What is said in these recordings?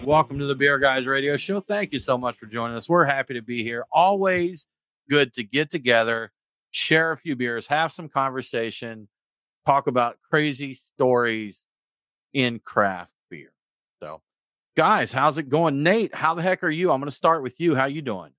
Welcome to the Beer Guys Radio Show. Thank you so much for joining us. We're happy to be here. Always good to get together, share a few beers, have some conversation, talk about crazy stories in craft beer. So, guys, how's it going? Nate, how the heck are you? I'm going to start with you. How you doing?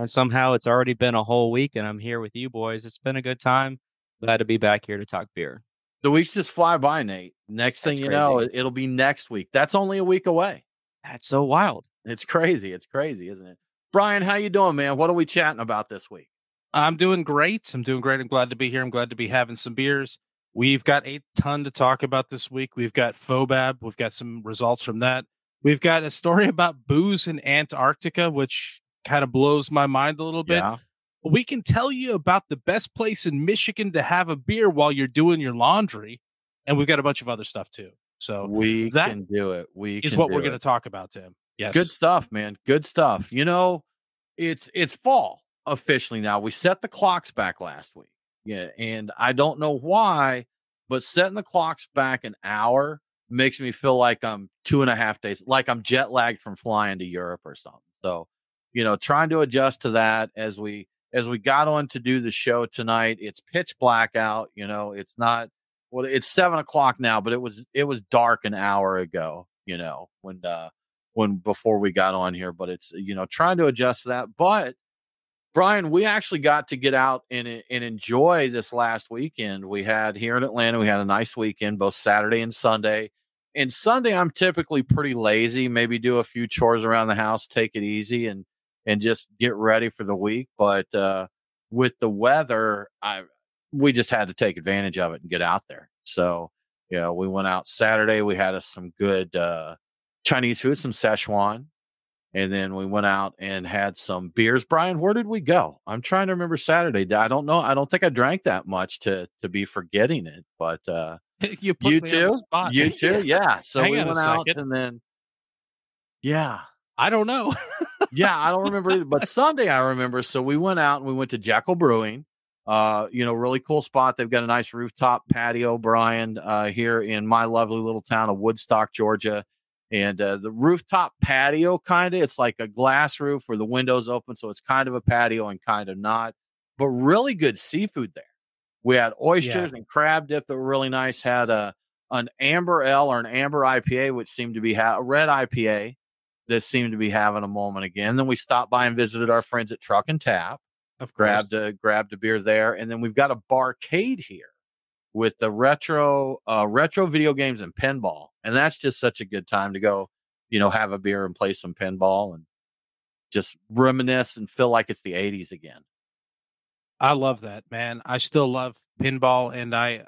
Somehow it's already been a whole week and I'm here with you boys. It's been a good time. Glad to be back here to talk beer. The weeks just fly by, Nate. Next thing you know, it'll be next week. That's only a week away. That's so wild. It's crazy. It's crazy, isn't it? Brian, how you doing, man? What are we chatting about this week? I'm doing great. I'm glad to be here. I'm glad to be having some beers. We've got a ton to talk about this week. We've got FoBAB. We've got some results from that. We've got a story about booze in Antarctica, which kind of blows my mind a little bit. Yeah. We can tell you about the best place in Michigan to have a beer while you're doing your laundry. And we've got a bunch of other stuff too. So we can do it. Is what we're going to talk about, Tim. Yes. Good stuff, man. Good stuff. You know, it's fall officially now. We set the clocks back last week. Yeah. And I don't know why, but setting the clocks back an hour makes me feel like I'm 2.5 days, like I'm jet lagged from flying to Europe or something. So, you know, trying to adjust to that as we got on to do the show tonight. It's pitch black out. You know, it's not, well, it's 7:00 now, but it was dark an hour ago, you know, when before we got on here, but it's, you know, trying to adjust to that. But Brian, we actually got to get out and enjoy this last weekend. We had here in Atlanta, we had a nice weekend, both Saturday and Sunday. And Sunday, I'm typically pretty lazy, maybe do a few chores around the house, take it easy and just get ready for the week. But with the weather, we just had to take advantage of it and get out there. So, you know, we went out Saturday. We had some good Chinese food, some Szechuan. And then we went out and had some beers. Brian, where did we go? I'm trying to remember Saturday. I don't know. I don't think I drank that much to be forgetting it. But you too? You too? Yeah. So we went out and then, yeah. I don't know. Yeah, I don't remember either. But Sunday, I remember. So we went out and we went to Ecliptic Brewing. You know, really cool spot. They've got a nice rooftop patio, Brian, here in my lovely little town of Woodstock, Georgia. And the rooftop patio, kind of, it's like a glass roof where the windows open. So it's kind of a patio and kind of not. But really good seafood there. We had oysters and crab dip that were really nice. Had an amber ale or an amber IPA, which seemed to be a red IPA. That seemed to be having a moment again. Then we stopped by and visited our friends at Truck and Tap. Grabbed a beer there, and then we've got a barcade here with the retro video games and pinball, and that's just such a good time to go, you know, have a beer and play some pinball and just reminisce and feel like it's the 80s again. I love that, man. I still love pinball, and I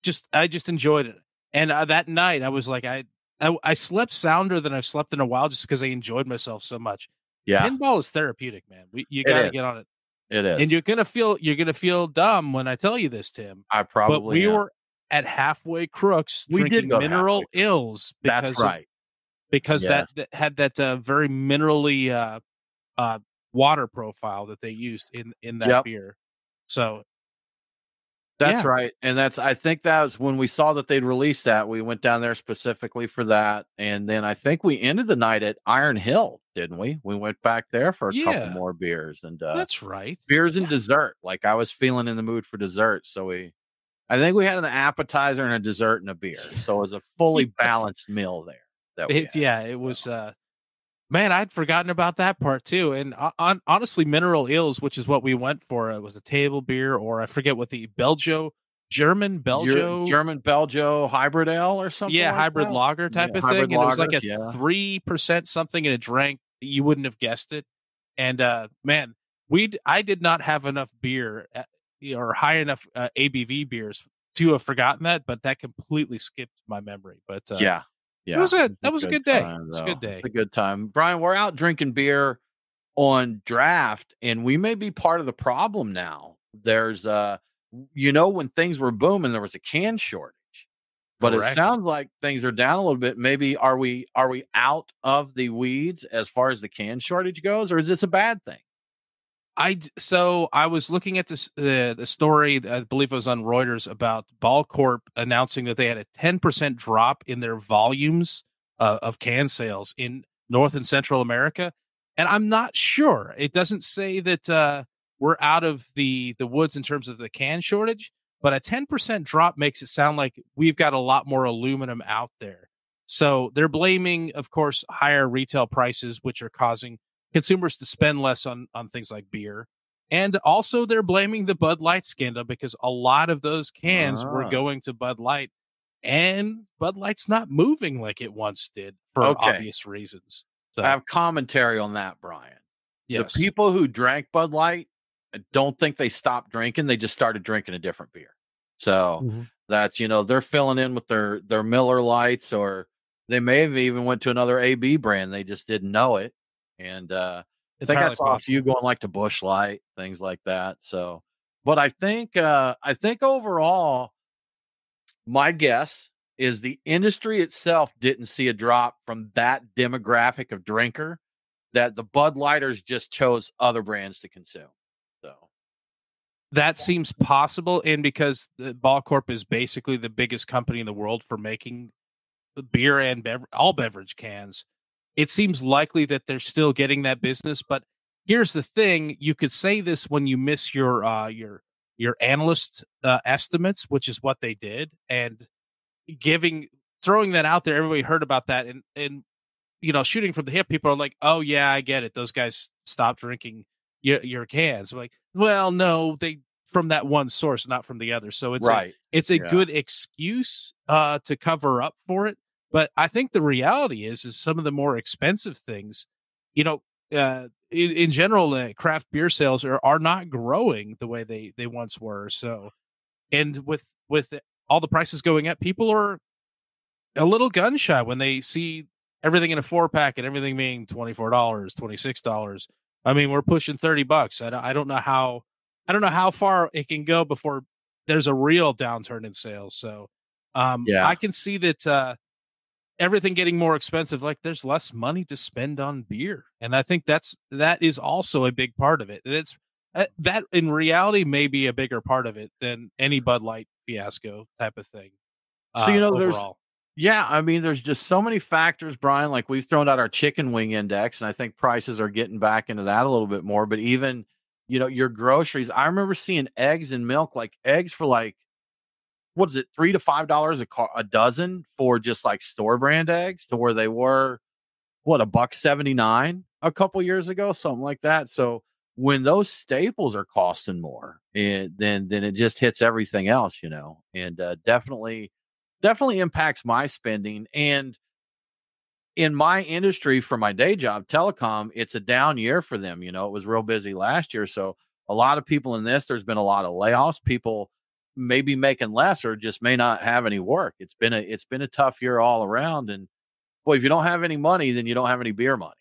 just enjoyed it. And that night, I was like, I slept sounder than I've slept in a while just because I enjoyed myself so much. Yeah. Pinball is therapeutic, man. You got to get on it. It is. And you're going to feel dumb when I tell you this, Tim. I probably But we were at Halfway Crooks drinking mineral ills. That's right. Because that had that very minerally water profile that they used in that beer. So that's right. And I think that was when we saw that they'd released that. We went down there specifically for that. And then I think we ended the night at Iron Hill, didn't we? We went back there for a couple more beers. And that's right. Beers and dessert. Like I was feeling in the mood for dessert. So I think we had an appetizer and a dessert and a beer. So it was a fully balanced meal there. It was, man, I'd forgotten about that part too. And honestly, Mineral Ills, which is what we went for, it was a table beer, or I forget what the German Belgio hybrid ale or something. Yeah, like hybrid that? lager type of thing. And it was like a 3% something, and it drank. You wouldn't have guessed it. And man, I did not have enough beer or high enough ABV beers to have forgotten that, but that completely skipped my memory. But that was a good day. It was a good day. It's a good time. Brian, we're out drinking beer on draft, and we may be part of the problem now. There's you know, when things were booming, there was a can shortage. But Correct. It sounds like things are down a little bit. Maybe are we out of the weeds as far as the can shortage goes, or is this a bad thing? So I was looking at this the story, I believe it was on Reuters, about Ball Corp announcing that they had a 10% drop in their volumes of can sales in North and Central America. And I'm not sure. It doesn't say that we're out of the woods in terms of the can shortage, but a 10% drop makes it sound like we've got a lot more aluminum out there. So they're blaming, of course, higher retail prices, which are causing consumers to spend less on things like beer. And also they're blaming the Bud Light scandal because a lot of those cans were going to Bud Light, and Bud Light's not moving like it once did for obvious reasons. So I have commentary on that, Brian. Yes. The people who drank Bud Light, I don't think they stopped drinking. They just started drinking a different beer. So that's, they're filling in with their Miller Lights, or they may have even went to another AB brand. They just didn't know it. And I think I saw a few going like to Busch Light, things like that. So, but I think overall, my guess is the industry itself didn't see a drop from that demographic of drinker, that the Bud Lighters just chose other brands to consume. So that seems possible. And because the Ball Corp is basically the biggest company in the world for making beer and all beverage cans, it seems likely that they're still getting that business. But here's the thing: you could say this when you miss your analyst estimates, which is what they did, and throwing that out there. Everybody heard about that, and shooting from the hip. People are like, "Oh yeah, I get it. Those guys stopped drinking your cans." Like, well, no, they from that one source, not from the other. So it's a good excuse to cover up for it. But I think the reality is some of the more expensive things, in general, craft beer sales are not growing the way they once were. So, and with all the prices going up, people are a little gun shy when they see everything in a 4-pack and everything being $24, $26. I mean, we're pushing $30. I don't know how far it can go before there's a real downturn in sales. So, I can see that everything getting more expensive. Like, there's less money to spend on beer, and I think that is also a big part of it. It's that in reality may be a bigger part of it than any Bud Light fiasco type of thing. So overall. there's just so many factors, Brian. Like, we've thrown out our chicken wing index, and I think prices are getting back into that a little bit more. But even your groceries, I remember seeing eggs and milk, like eggs for like, what is it, $3 to $5 a dozen for just like store brand eggs, to where they were $1.79 a couple years ago, something like that. So when those staples are costing more, then it just hits everything else, and definitely impacts my spending. And in my industry, for my day job, telecom, it's a down year for them. It was real busy last year. So a lot of people in this, there's been a lot of layoffs. People may be making less or just may not have any work. It's been a tough year all around. And boy, if you don't have any money, then you don't have any beer money.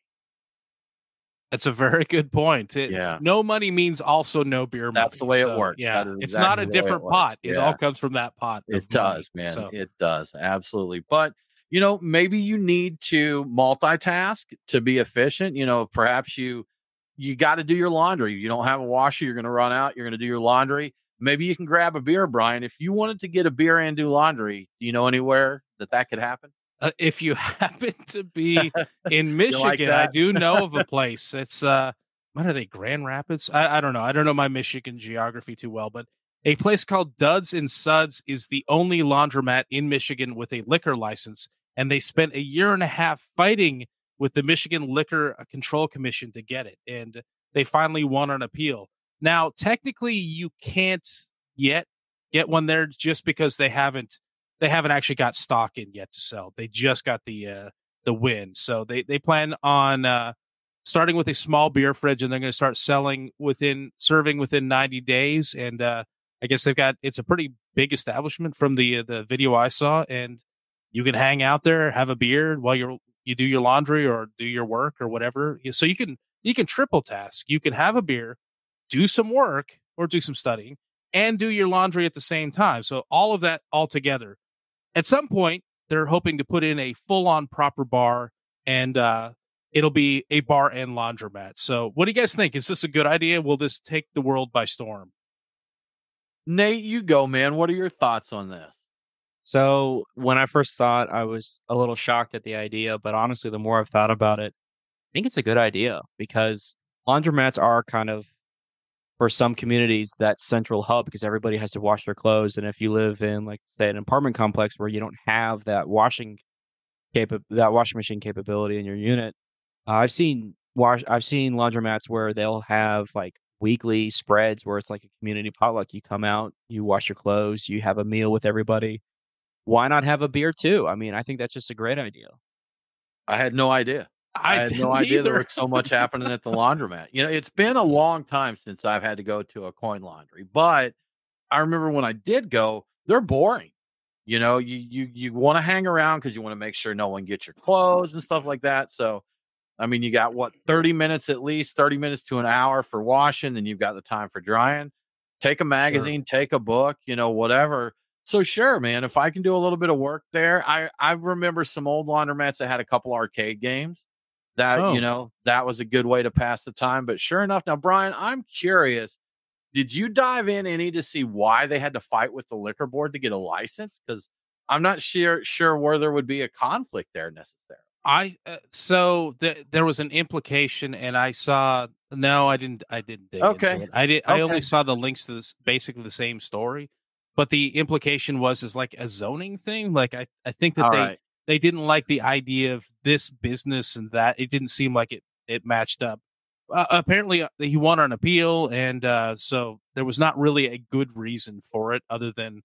That's a very good point. No money means also no beer money. That's the way it works. Yeah, it's not a different pot. It all comes from that pot. It does, man. So. It does. Absolutely. But, maybe you need to multitask to be efficient. Perhaps you got to do your laundry. You don't have a washer. You're going to run out. You're going to do your laundry. Maybe you can grab a beer, Brian. If you wanted to get a beer and do laundry, do you know anywhere that could happen? If you happen to be in Michigan, I do know of a place. It's what are they? Grand Rapids? I don't know. I don't know my Michigan geography too well, but a place called Duds and Suds is the only laundromat in Michigan with a liquor license, and they spent a year and a half fighting with the Michigan Liquor Control Commission to get it, and they finally won an appeal. Now, technically, you can't yet get one there just because they haven't actually got stock in yet to sell. They just got the win. So they plan on starting with a small beer fridge, and they're going to start serving within 90 days. And I guess it's a pretty big establishment from the video I saw, and you can hang out there, have a beer while you do your laundry or do your work or whatever. So you can triple task. You can have a beer, do some work or do some studying, and do your laundry at the same time. So all of that all together. At some point, they're hoping to put in a full-on proper bar, and it'll be a bar and laundromat. So what do you guys think? Is this a good idea? Will this take the world by storm? Nate, you go, man. What are your thoughts on this? So when I first saw it, I was a little shocked at the idea, but honestly, the more I've thought about it, I think it's a good idea because laundromats are kind of, for some communities, that central hub because everybody has to wash their clothes. And if you live in, like, say, an apartment complex where you don't have that that washing machine capability in your unit, I've seen laundromats where they'll have like weekly spreads where it's like a community potluck. You come out, you wash your clothes, you have a meal with everybody. Why not have a beer too? I mean, I think that's just a great idea. I had no idea. I had no didn't idea there either. was so much happening at the laundromat. It's been a long time since I've had to go to a coin laundry, but I remember when I did go, they're boring. You want to hang around because you want to make sure no one gets your clothes and stuff like that. So, I mean, you got 30 minutes at least, 30 minutes to an hour for washing, then you've got the time for drying. Take a magazine, take a book, whatever. So sure, man, if I can do a little bit of work there, I remember some old laundromats that had a couple arcade games that, that was a good way to pass the time. But sure enough, now, Brian, I'm curious. Did you dive in any to see why they had to fight with the liquor board to get a license? Because I'm not sure where there would be a conflict there necessarily. There was an implication, and I saw. No, I didn't dig into it. I only saw the links to this, basically the same story, but the implication is like a zoning thing. Like I think that they didn't like the idea of this business, and that it didn't seem like it matched up. Apparently, he won on appeal, and so there was not really a good reason for it, other than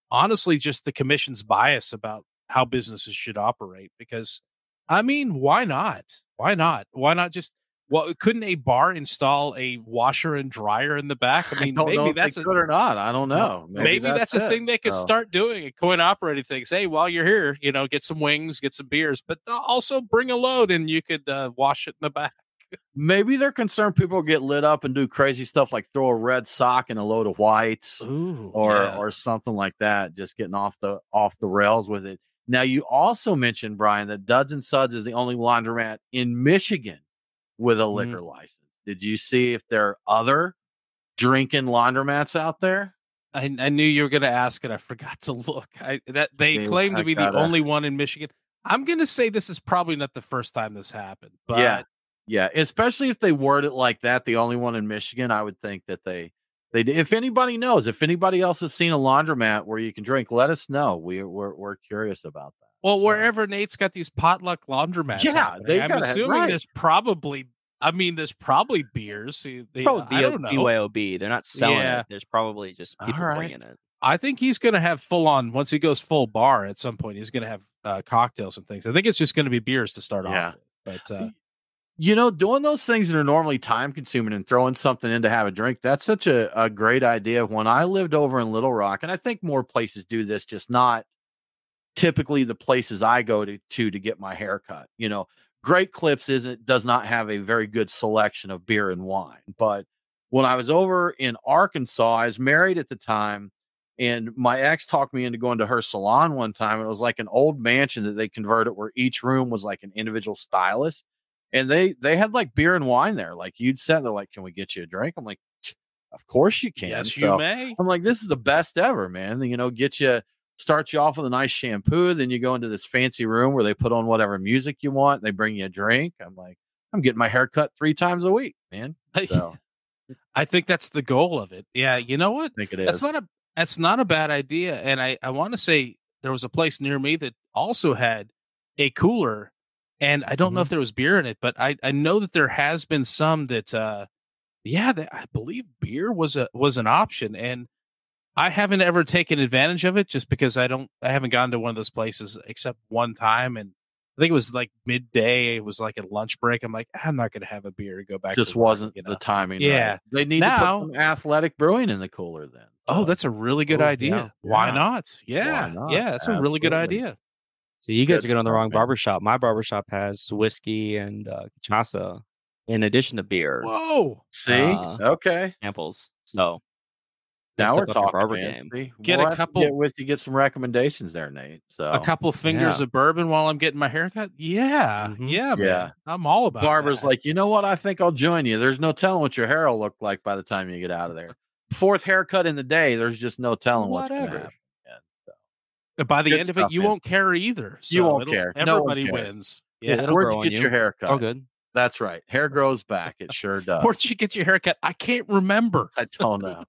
honestly just the commission's bias about how businesses should operate. Because, I mean, why not? Why not? Why not just? Well, couldn't a bar install a washer and dryer in the back? I mean, maybe that's good or not. I don't know. Maybe that's a thing they could start doing. A coin operating things. Hey, while you're here, get some wings, get some beers, but also bring a load, and you could wash it in the back. Maybe they're concerned people get lit up and do crazy stuff like throw a red sock and a load of whites. Ooh, or something like that, just getting off the rails with it. Now, you also mentioned, Brian, that Duds and Suds is the only laundromat in Michigan with a liquor license. Did you see if there are other drinking laundromats out there? I knew you were going to ask, and I forgot to look. They claim to be the only one in Michigan. I'm going to say this is probably not the first time this happened, but yeah, especially if they word it like that, the only one in Michigan. I would think that they if anybody knows, if anybody else has seen a laundromat where you can drink, let us know. We're curious about that. Well, wherever Nate's got these potluck laundromats, I'm assuming there's probably beers. I don't know. BYOB. They're not selling it. There's probably just people bringing it. I think he's going to have full on, once he goes full bar at some point, he's going to have cocktails and things. I think it's just going to be beers to start off with. But doing those things that are normally time consuming and throwing something in to have a drink, that's such a great idea. When I lived over in Little Rock, and I think more places do this, just not typically the places I go to get my hair cut. Great Clips does not have a very good selection of beer and wine. But when I was over in Arkansas, I was married at the time, and my ex talked me into going to her salon one time. It was like an old mansion that they converted where each room was like an individual stylist. And they had like beer and wine there. Like you'd sit, they're like, "Can we get you a drink?" I'm like, "Of course you can." Yes, you may. I'm like, "This is the best ever, man." Start you off with a nice shampoo. Then you go into this fancy room where they put on whatever music you want. They bring you a drink. I'm like, I'm getting my hair cut 3 times a week, man. So I think that's the goal of it. Yeah. You know what? I think it is. That's not a bad idea. And I want to say there was a place near me that also had a cooler. And I don't know if there was beer in it, but I know that there has been some that, I believe beer was an option. And I haven't ever taken advantage of it just because I haven't gone to one of those places except one time. And I think it was like midday. It was like a lunch break. I'm like, I'm not going to have a beer to go back. Just wasn't the timing. Yeah. Right. They need to put some Athletic Brewing in the cooler then. Oh, that's a really good idea. Yeah. Why not? Yeah. Why not? Yeah. That's a really good idea. So you guys are getting on the wrong barbershop. My barbershop has whiskey and cachaça in addition to beer. Whoa. See? Okay. Samples. So now we're talking, man. See, get a couple get some recommendations there, Nate. So a couple fingers of bourbon while I'm getting my haircut. Yeah. Yeah, man. I'm all about Barber's that. Like, you know what? I think I'll join you. There's no telling what your hair will look like by the time you get out of there. 4th haircut in the day, there's just no telling what's going to happen. By the Good end of stuff, it, you man. won't care either. So You won't care. No one Everybody cares. wins. Yeah, it'll Where'd grow you on get your hair cut? It's all good. That's right. Hair grows back. It sure does. Where'd you get your haircut? I can't remember. I don't know.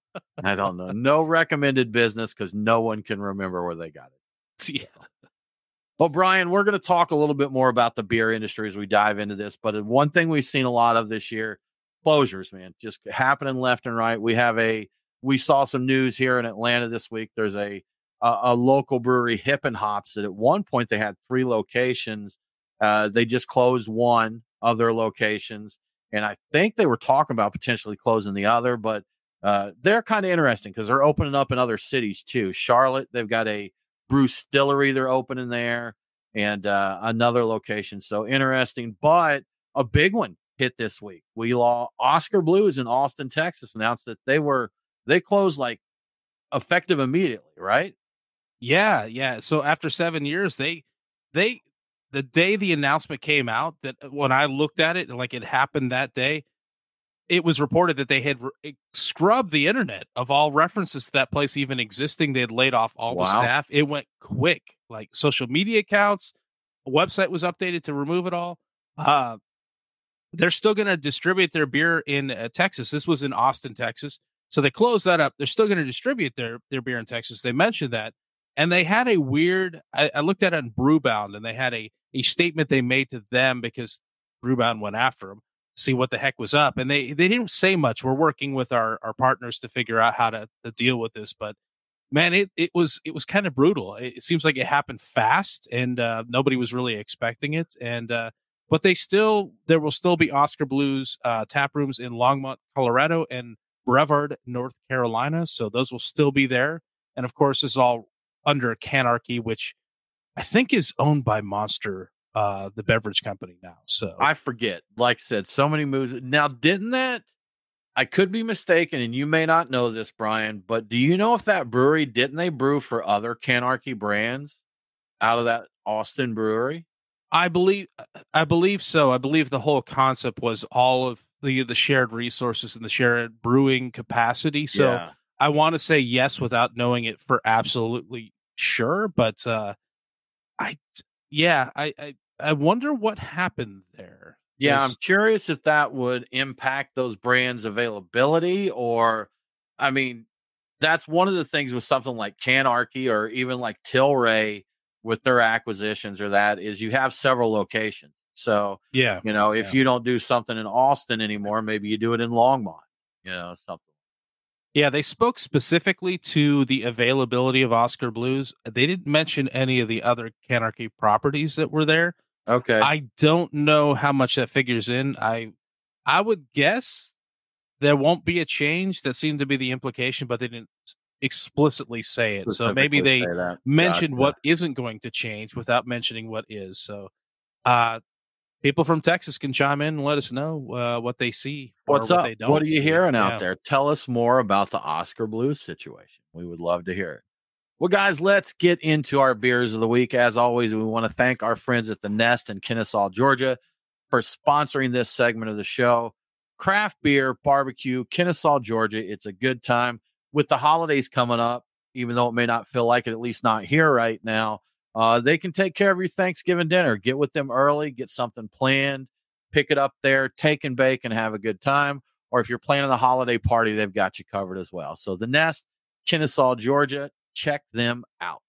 I don't know. No recommended business because no one can remember where they got it. Yeah. Well, Brian, we're going to talk a little bit more about the beer industry as we dive into this. But one thing we've seen a lot of this year, closures, man, just happening left and right. We saw some news here in Atlanta this week. There's a local brewery, Hippin Hops, that at one point they had 3 locations. They just closed one of their locations, and I think they were talking about potentially closing the other. But they're kind of interesting because they're opening up in other cities too. Charlotte, they've got a brew distillery they're opening there, and another location. So interesting, but a big one hit this week. Oskar Blue is in Austin, Texas, announced that they closed like effective immediately, right? Yeah. So after 7 years, the day the announcement came out, that when I looked at it, like it happened that day, it was reported that they had scrubbed the internet of all references to that place even existing. They had laid off all the staff. It went quick, like social media accounts, a website was updated to remove it all. They're still going to distribute their beer in Texas. This was in Austin, Texas. So they closed that up. They're still going to distribute their beer in Texas. They mentioned that. And they had a weird, I looked at it on Brewbound, and they had a statement they made to them because Brewbound went after them, see what the heck was up. And they didn't say much. We're working with our partners to figure out how to deal with this. But man, it was kind of brutal. It seems like it happened fast, and nobody was really expecting it. And but there will still be Oskar Blues tap rooms in Longmont, Colorado, and Brevard, North Carolina. So those will still be there. And of course, this is all under Canarchy, which I think is owned by Monster, the beverage company now. So I forget. Like I said, so many moves. Now, I could be mistaken, and you may not know this, Brian, but do you know if that brewery, didn't they brew for other Canarchy brands out of that Austin brewery? I believe so. I believe the whole concept was all of the shared resources and the shared brewing capacity. So yeah. I want to say yes without knowing it for absolutely sure, but I wonder what happened there. Yeah, I'm curious if that would impact those brands' availability, or, I mean, that's one of the things with something like Canarchy or even like Tilray with their acquisitions, or that is you have several locations. So, yeah, if you don't do something in Austin anymore, maybe you do it in Longmont, something. Yeah, they spoke specifically to the availability of Oskar Blues. They didn't mention any of the other Canarchy properties that were there. Okay. I don't know how much that figures in. I would guess there won't be a change. That seemed to be the implication, but they didn't explicitly say it. So maybe they mentioned what isn't going to change without mentioning what is. So people from Texas can chime in and let us know what they see. What's up? What are you hearing out there? Tell us more about the Oskar Blue situation. We would love to hear it. Well, guys, let's get into our beers of the week. As always, we want to thank our friends at The Nest in Kennesaw, Georgia, for sponsoring this segment of the show. Craft beer, barbecue, Kennesaw, Georgia. It's a good time. With the holidays coming up, even though it may not feel like it, at least not here right now, they can take care of your Thanksgiving dinner. Get with them early, get something planned, pick it up there, take and bake, and have a good time. Or if you're planning a holiday party, they've got you covered as well. So The Nest, Kennesaw, Georgia, check them out.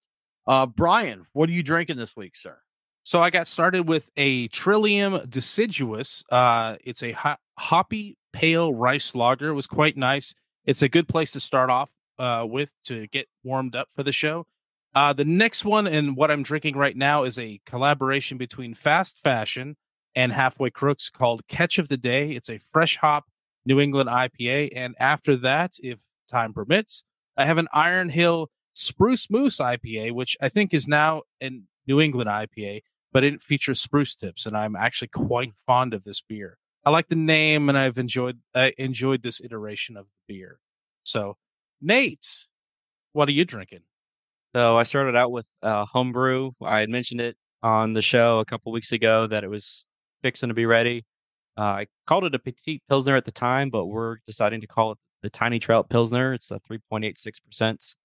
Brian, what are you drinking this week, sir? So I got started with a Trillium Deciduous. It's a hoppy pale rice lager. It was quite nice. It's a good place to start off with to get warmed up for the show. The next one, and what I'm drinking right now, is a collaboration between Fast Fashion and Halfway Crooks called Catch of the Day. It's a fresh hop New England IPA. And after that, if time permits, I have an Iron Hill Spruce Moose IPA, which I think is now a New England IPA, but it features spruce tips, and I'm actually quite fond of this beer. I like the name, and I've enjoyed this iteration of the beer. So, Nate, what are you drinking? So I started out with homebrew. I had mentioned it on the show a couple weeks ago that it was fixing to be ready. I called it a Petite Pilsner at the time, but we're deciding to call it the Tiny Trout Pilsner. It's a 3.86%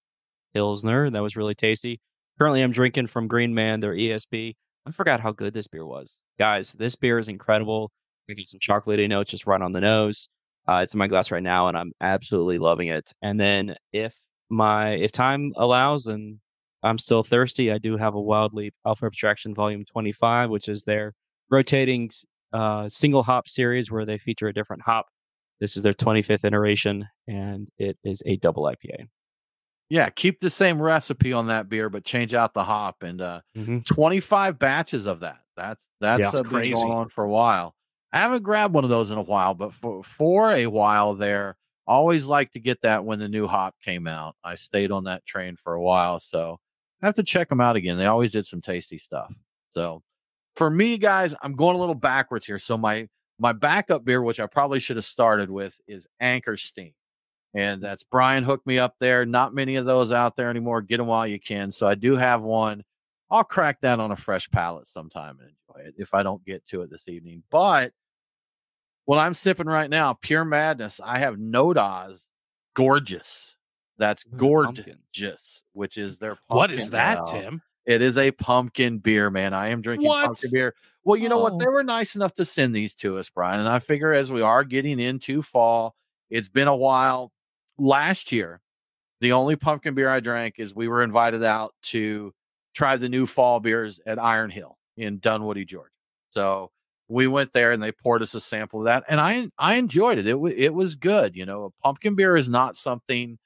Pilsner. That was really tasty. Currently, I'm drinking from Green Man, their ESB. I forgot how good this beer was. Guys, this beer is incredible. I get some chocolatey notes just right on the nose. It's in my glass right now, and I'm absolutely loving it. And then if time allows and I'm still thirsty, I do have a Wild Leap Alpha Abstraction Volume 25, which is their rotating single hop series where they feature a different hop. This is their 25th iteration, and it is a double IPA. Yeah, keep the same recipe on that beer, but change out the hop. And 25 batches of that. That's been crazy. Going on for a while. I haven't grabbed one of those in a while, but for a while there, always like to get that when the new hop came out. I stayed on that train for a while, so I have to check them out again. They always did some tasty stuff. So for me, guys, I'm going a little backwards here. So my backup beer, which I probably should have started with, is Anchor Steam. And that's Brian hooked me up there. Not many of those out there anymore. Get them while you can. So I do have one. I'll crack that on a fresh palate sometime and enjoy it if I don't get to it this evening. But what I'm sipping right now, Pure Madness, I have Noda's Gorgeous. That's Gorgeous, which is their pumpkin. What is that, Tim? It is a pumpkin beer, man. I am drinking pumpkin beer. Well, you know what? They were nice enough to send these to us, Brian. And I figure as we are getting into fall, it's been a while. Last year, the only pumpkin beer I drank is we were invited out to try the new fall beers at Iron Hill in Dunwoody, Georgia. So we went there and they poured us a sample of that. And I enjoyed it. It was good. You know, a pumpkin beer is not something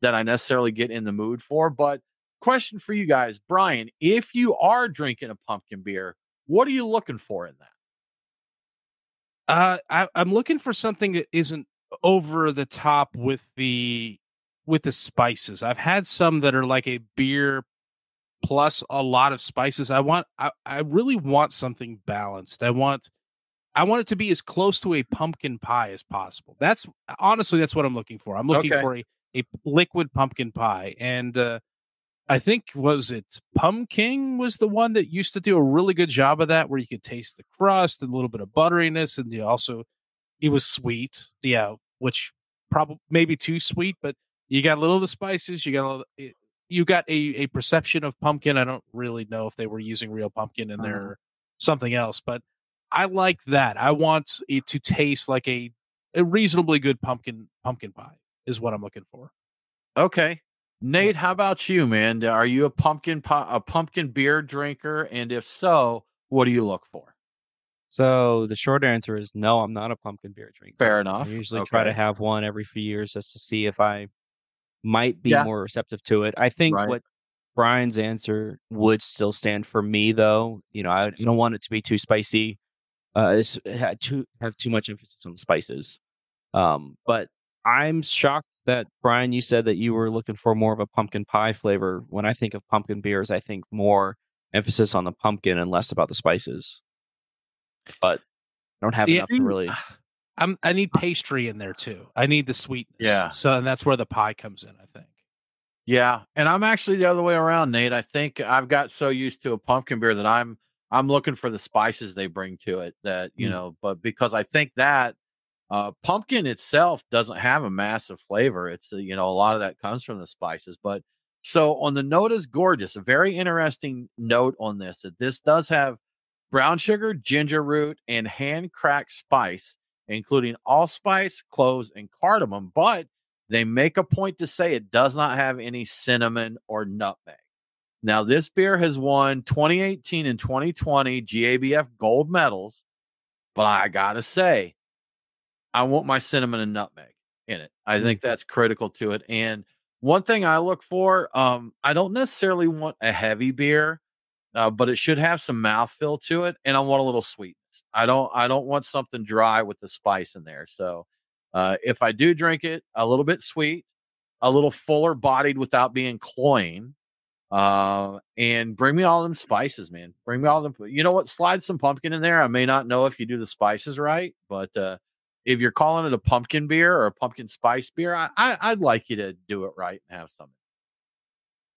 that I necessarily get in the mood for. But question for you guys, Brian, if you are drinking a pumpkin beer, what are you looking for in that? I'm looking for something that isn't over the top with the spices. I've had some that are like a beer plus a lot of spices. I really want something balanced. I want it to be as close to a pumpkin pie as possible. That's what I'm looking for. I'm looking for a liquid pumpkin pie. And I think, Pumpkin was the one that used to do a really good job of that, where you could taste the crust and a little bit of butteriness, and it was sweet. Yeah, which probably maybe too sweet, but you got a little of the spices. You got a perception of pumpkin. I don't really know if they were using real pumpkin in there or something else, but I like that. I want it to taste like a reasonably good pumpkin pie is what I'm looking for. Okay. Nate, how about you, man? Are you a pumpkin beer drinker? And if so, what do you look for? So the short answer is no, I'm not a pumpkin beer drinker. Fair enough. I usually try to have one every few years just to see if I might be more receptive to it. I think what Brian's answer would still stand for me, though. You know, I don't want it to be too spicy. Have too much emphasis on the spices. But I'm shocked that, Brian, you said that you were looking for more of a pumpkin pie flavor. When I think of pumpkin beers, I think more emphasis on the pumpkin and less about the spices. But I don't have enough to really. I need pastry in there too. I need the sweetness. Yeah. And that's where the pie comes in, I think. Yeah, and I'm actually the other way around, Nate. I think I've got so used to a pumpkin beer that I'm looking for the spices they bring to it. That but because I think that pumpkin itself doesn't have a massive flavor. It's a lot of that comes from the spices. But so on the Noda's Gorgeous, a very interesting note on this that this does have brown sugar, ginger root, and hand cracked spice, including allspice, cloves, and cardamom. But they make a point to say it does not have any cinnamon or nutmeg. Now, this beer has won 2018 and 2020 GABF gold medals, but I gotta say, I want my cinnamon and nutmeg in it. I think that's critical to it. And one thing I look for, I don't necessarily want a heavy beer, but it should have some mouthfeel to it, and I want a little sweetness. I don't want something dry with the spice in there. So if I do drink it, a little bit sweet, a little fuller bodied without being cloying, and bring me all them spices, man. Bring me all them. You know what? Slide some pumpkin in there. I may not know if you do the spices right, but if you're calling it a pumpkin beer or a pumpkin spice beer, I'd like you to do it right and have some.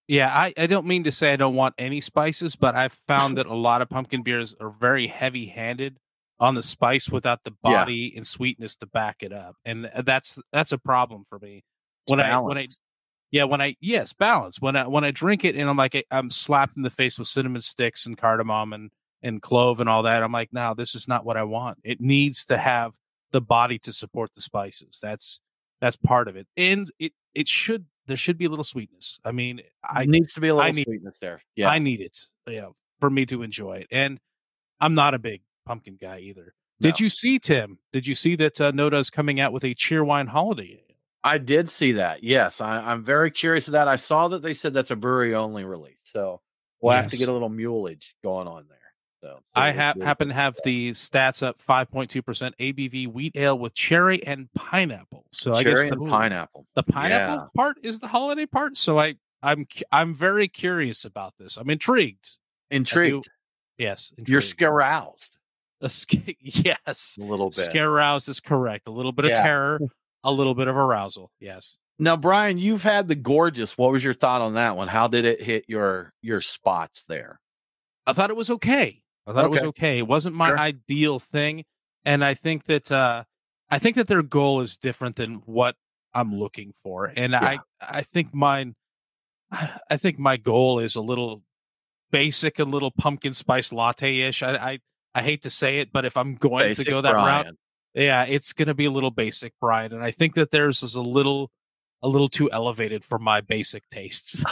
Yeah, I don't mean to say I don't want any spices, but I've found that a lot of pumpkin beers are very heavy-handed on the spice without the body and sweetness to back it up, and that's a problem for me. When I Yeah, balance. When I drink it and I'm slapped in the face with cinnamon sticks and cardamom and clove and all that, I'm like, no, this is not what I want. It needs to have the body to support the spices. That's part of it. And there should be a little sweetness. I mean, needs to be a little sweetness there. Yeah. I need it, for me to enjoy it. And I'm not a big pumpkin guy either. No. Did you see, Tim? Did you see that Noda's coming out with a Cheerwine holiday? I did see that. Yes, I'm very curious of that. I saw that they said that's a brewery only release, so we'll have to get a little muleage going on there. So I happen to have the stats up 5.2% ABV wheat ale with cherry and pineapple. So I guess pineapple. The pineapple part is the holiday part. So I'm very curious about this. I'm intrigued. Yes, intrigued. You're scaroused. Yes, a little bit. Scaroused is correct. A little bit of terror. A little bit of arousal, yes. Now, Brian, you've had the Gorgeous. What was your thought on that one? How did it hit your spots there? I thought it was okay. It was okay. It wasn't my ideal thing, and I think that their goal is different than what I'm looking for. And I think my goal is a little basic, a little pumpkin spice latte-ish. I hate to say it, but if I'm going to go that route. Yeah, it's going to be a little basic, Brian, and I think that theirs is a little too elevated for my basic tastes.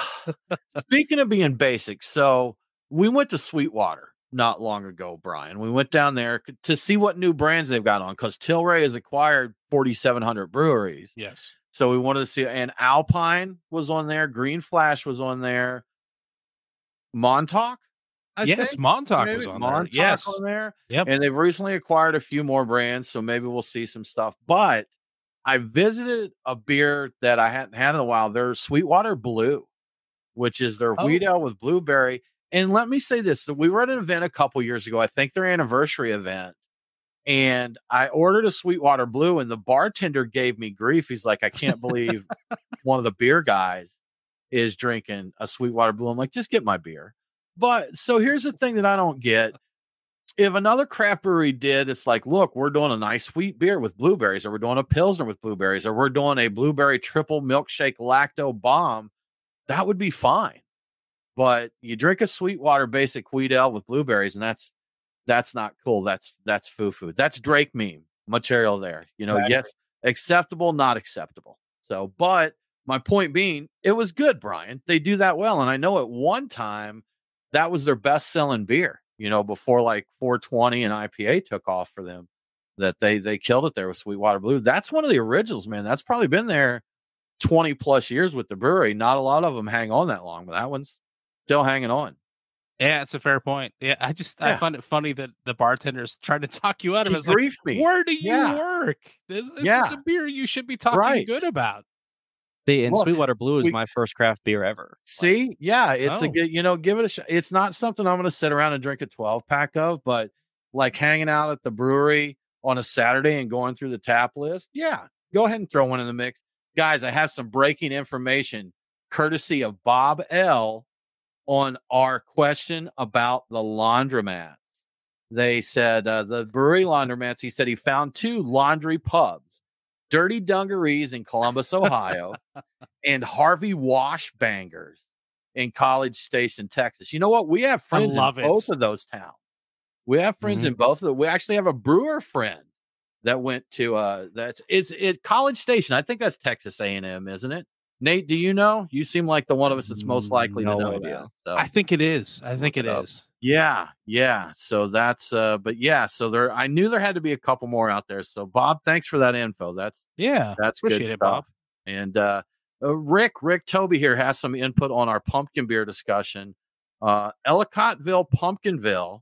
Speaking of being basic, so we went to Sweetwater not long ago, Brian. We went down there to see what new brands they've got on because Tilray has acquired 4,700 breweries. Yes. So we wanted to see, and Alpine was on there, Green Flash was on there, Montauk. Montauk was on there. Yes, on there. Yep. And they've recently acquired a few more brands, so maybe we'll see some stuff. But I visited a beer that I hadn't had in a while. Their Sweetwater Blue, which is their wheat ale with blueberry. And let me say this: we were at an event a couple years ago. I think their anniversary event, and I ordered a Sweetwater Blue, and the bartender gave me grief. He's like, "I can't believe one of the beer guys is drinking a Sweetwater Blue." I'm like, "Just get my beer." But so here's the thing that I don't get. If another craft brewery did, it's like, look, we're doing a nice sweet beer with blueberries, or we're doing a Pilsner with blueberries, or we're doing a blueberry triple milkshake lacto bomb. That would be fine. But you drink a Sweetwater basic wheat ale with blueberries, and that's not cool. That's foo-foo. That's Drake meme material there. Yes, acceptable, not acceptable. So, but my point being, it was good, Brian. They do that well. And I know at one time, that was their best selling beer, before like 420 and IPA took off for them, that they killed it there with Sweetwater Blue. That's one of the originals, man. That's probably been there 20 plus years with the brewery. Not a lot of them hang on that long, but that one's still hanging on. Yeah, it's a fair point. Yeah, I find it funny that the bartender's trying to talk you out of it. Like, where do you work? This is a beer you should be talking good about. Sweetwater Blue is my first craft beer ever. See, it's a good, give it a shot. It's not something I'm going to sit around and drink a 12-pack of, but like hanging out at the brewery on a Saturday and going through the tap list, go ahead and throw one in the mix. Guys, I have some breaking information courtesy of Bob L. on our question about the laundromats. They said the brewery laundromats, he said he found 2 laundry pubs, Dirty Dungarees in Columbus, Ohio, and Harvey Washbangers in College Station, Texas. You know what? We have friends in both of those towns. We have friends in both of them. We actually have a brewer friend that went to it's College Station. I think that's Texas A&M, isn't it? Nate, do you know? You seem like the one of us that's most likely to know that. So. I think it is. I think it is. Yeah. So that's so there I knew there had to be a couple more out there. So Bob, thanks for that info. That's good stuff. Bob. And Rick Toby here has some input on our pumpkin beer discussion. Ellicottville Pumpkinville,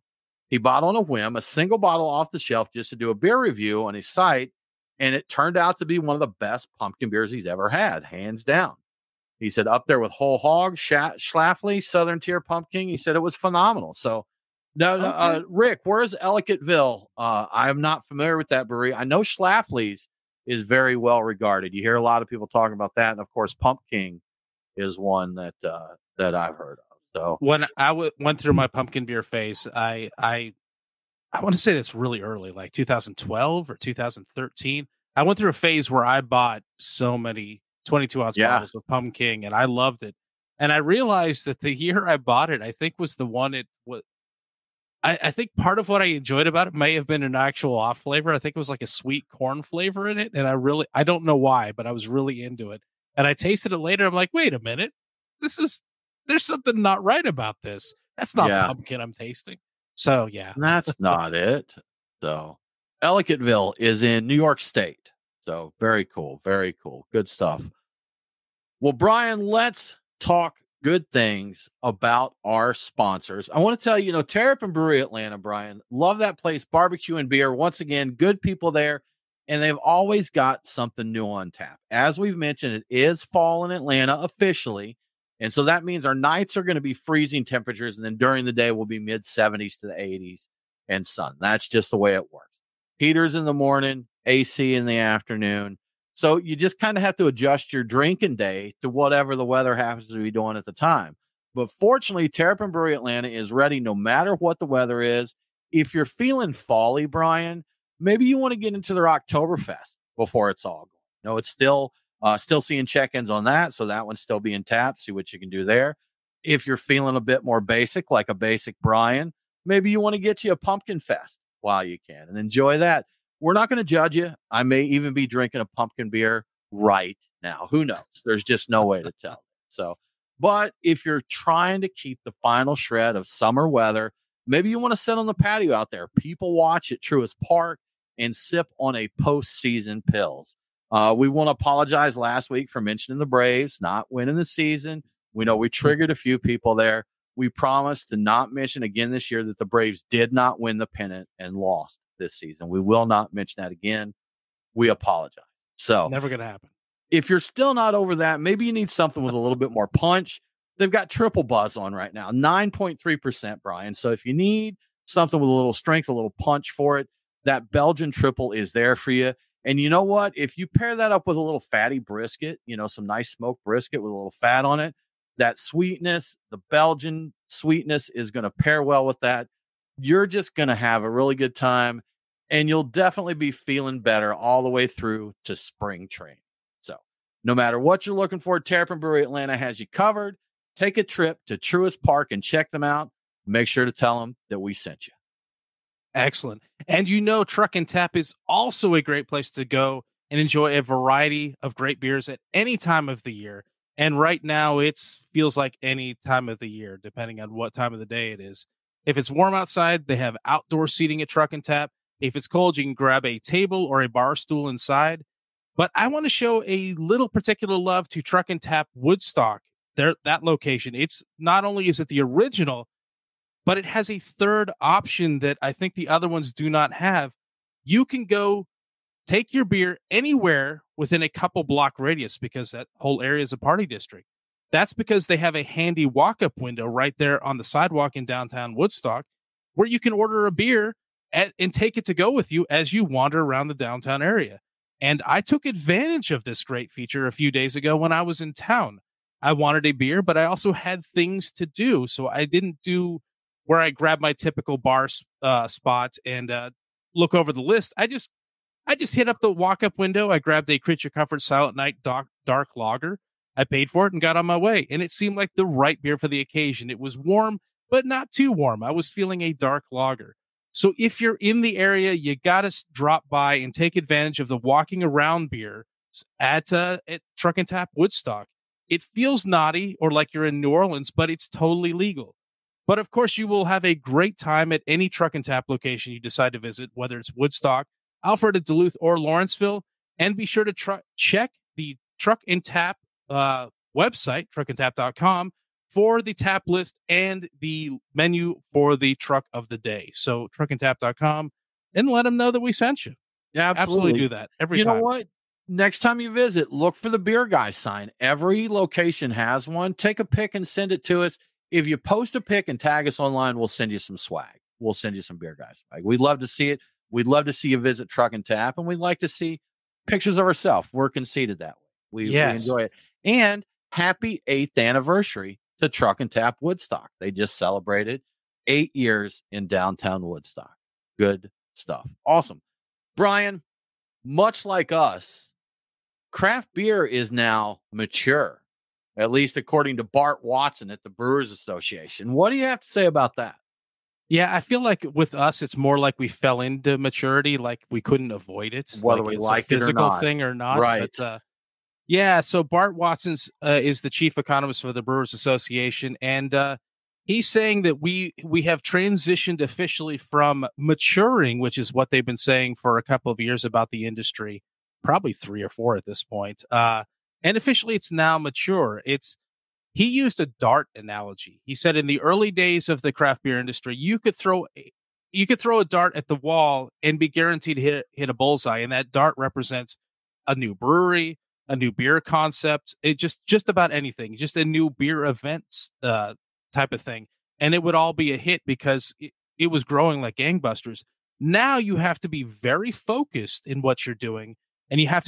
he bought on a whim a single bottle off the shelf just to do a beer review on his site, and it turned out to be one of the best pumpkin beers he's ever had, hands down. He said up there with Whole Hog, Schlafly, Southern Tier Pumpkin. He said it was phenomenal. So, Rick, where's Ellicottville? I'm not familiar with that brewery. I know Schlafly's is very well regarded. You hear a lot of people talking about that, and of course, Pump King is one that I've heard of. So when I went through my pumpkin beer phase, I want to say that's really early, like 2012 or 2013. I went through a phase where I bought so many 22-ounce bottles of Pumpkin, and I loved it. And I realized that the year I bought it, I think was the one it was. I think part of what I enjoyed about it may have been an actual off flavor. I think it was like a sweet corn flavor in it. And I don't know why, but I was really into it. And I tasted it later. I'm like, wait a minute. There's something not right about this. That's not pumpkin I'm tasting. So, yeah. That's not it. So, Ellicottville is in New York State. So, very cool. Very cool. Good stuff. Well, Brian, let's talk good things about our sponsors. I want to tell you, Terrapin Brewery Atlanta, Brian, love that place, barbecue and beer. Once again, good people there, and they've always got something new on tap. As we've mentioned, it is fall in Atlanta officially, and so that means our nights are going to be freezing temperatures, and then during the day will be mid-70s to the 80s and sun. That's just the way it works. Heaters in the morning, AC in the afternoon. So you just kind of have to adjust your drinking day to whatever the weather happens to be doing at the time. But fortunately, Terrapin Brewery Atlanta is ready no matter what the weather is. If you're feeling folly, Brian, maybe you want to get into their Oktoberfest before it's all gone. It's still seeing check-ins on that, so that one's still being tapped. See what you can do there. If you're feeling a bit more basic, like a basic Brian, maybe you want to get you a Pumpkin Fest while you can and enjoy that. We're not going to judge you. I may even be drinking a pumpkin beer right now. Who knows? There's just no way to tell. So, but if you're trying to keep the final shred of summer weather, maybe you want to sit on the patio out there, people watch at Truist Park, and sip on a postseason pills. We want to apologize last week for mentioning the Braves not winning the season. We know we triggered a few people there. We promise to not mention again this year that the Braves did not win the pennant and lost this season. We will not mention that again. We apologize. So never going to happen. If you're still not over that, maybe you need something with a little bit more punch. They've got Triple Buzz on right now, 9.3%, Brian. So if you need something with a little strength, a little punch for it, that Belgian Triple is there for you. And you know what? If you pair that up with a little fatty brisket, some nice smoked brisket with a little fat on it, that sweetness, the Belgian sweetness is going to pair well with that. You're just going to have a really good time, and you'll definitely be feeling better all the way through to spring training. So no matter what you're looking for, Terrapin Brewery Atlanta has you covered. Take a trip to Truist Park and check them out. Make sure to tell them that we sent you. Excellent. And Truck and Tap is also a great place to go and enjoy a variety of great beers at any time of the year. And right now, it feels like any time of the year, depending on what time of the day it is. If it's warm outside, they have outdoor seating at Truck and Tap. If it's cold, you can grab a table or a bar stool inside. But I want to show a little particular love to Truck and Tap Woodstock. That location. It's not only is it the original, but it has a third option that I think the other ones do not have. You can go take your beer anywhere within a couple block radius because that whole area is a party district. That's because they have a handy walk-up window right there on the sidewalk in downtown Woodstock where you can order a beer and take it to go with you as you wander around the downtown area. And I took advantage of this great feature a few days ago when I was in town. I wanted a beer, but I also had things to do. So I didn't do where I grab my typical bar spot and look over the list. I just hit up the walk-up window. I grabbed a Creature Comforts Silent Night dark lager. I paid for it and got on my way. And it seemed like the right beer for the occasion. It was warm, but not too warm. I was feeling a dark lager. So if you're in the area, you got to drop by and take advantage of the walking around beer at Truck and Tap Woodstock. It feels naughty or like you're in New Orleans, but it's totally legal. But of course, you will have a great time at any Truck and Tap location you decide to visit, whether it's Woodstock, Alpharetta, Duluth, or Lawrenceville. And be sure to check the Truck and Tap website, truckandtap.com, for the tap list and the menu for the truck of the day. So truckandtap.com, and let them know that we sent you. Yeah, absolutely do that every time. You know what? Next time you visit, look for the Beer Guy sign. Every location has one. Take a pic and send it to us. If you post a pic and tag us online, we'll send you some swag. We'll send you some Beer Guy swag. We'd love to see it. We'd love to see you visit Truck and Tap, and we'd like to see pictures of ourselves. We're conceited that way. We enjoy it. And happy 8th anniversary to Truck and Tap Woodstock. They just celebrated 8 years in downtown Woodstock. Good stuff. Awesome. Brian, much like us, craft beer is now mature, at least according to Bart Watson at the Brewers Association. What do you have to say about that? Yeah, I feel like with us, it's more like we fell into maturity, like we couldn't avoid it, whether like we it's like a physical it or not. thing or not. Right. But yeah, so Bart Watson's is the chief economist for the Brewers Association, and he's saying that we have transitioned officially from maturing, which is what they've been saying for a couple of years about the industry, probably 3 or 4 at this point. And officially, it's now mature. He used a dart analogy. He said in the early days of the craft beer industry, you could throw a dart at the wall and be guaranteed to hit a bullseye, and that dart represents a new brewery, a new beer concept, it just about anything, just a new beer event type of thing, and it would all be a hit because it was growing like gangbusters. Now you have to be very focused in what you're doing, and you have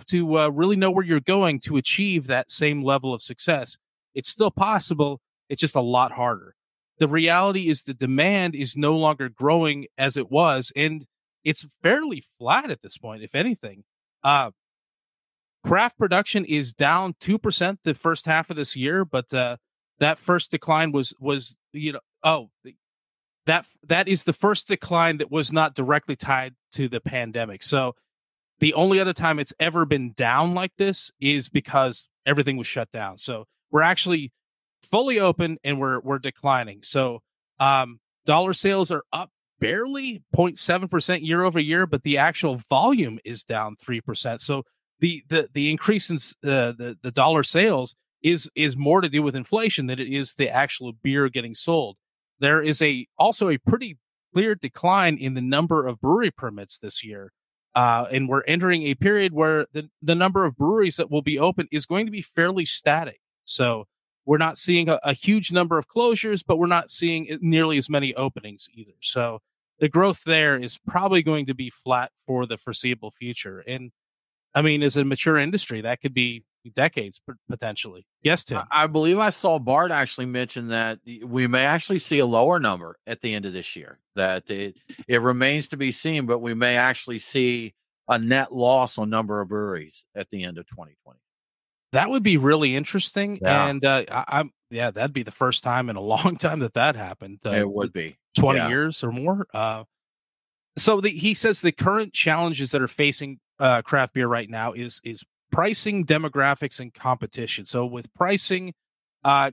to really know where you're going to achieve that same level of success. It's still possible. It's just a lot harder. The reality is the demand is no longer growing as it was, and it's fairly flat at this point, if anything. Craft production is down 2% the first half of this year, but that first decline was that is the first decline that was not directly tied to the pandemic. So the only other time it's ever been down like this is because everything was shut down. So we're actually fully open and we're declining. So dollar sales are up barely 0.7% year over year, but the actual volume is down 3%. So the increase in the dollar sales is more to do with inflation than it is the actual beer getting sold. There is also a pretty clear decline in the number of brewery permits this year. And we're entering a period where the number of breweries that will be open is going to be fairly static. So we're not seeing a huge number of closures, but we're not seeing nearly as many openings either. So the growth there is probably going to be flat for the foreseeable future. And I mean, as a mature industry, that could be decades potentially. Yes, Tim. I believe I saw Bart actually mention that we may actually see a lower number at the end of this year. That it remains to be seen, but we may actually see a net loss on number of breweries at the end of 2020. That would be really interesting, yeah. And that'd be the first time in a long time that happened. It would be 20 years or more. So he says the current challenges that are facing craft beer right now is pricing, demographics, and competition. So with pricing,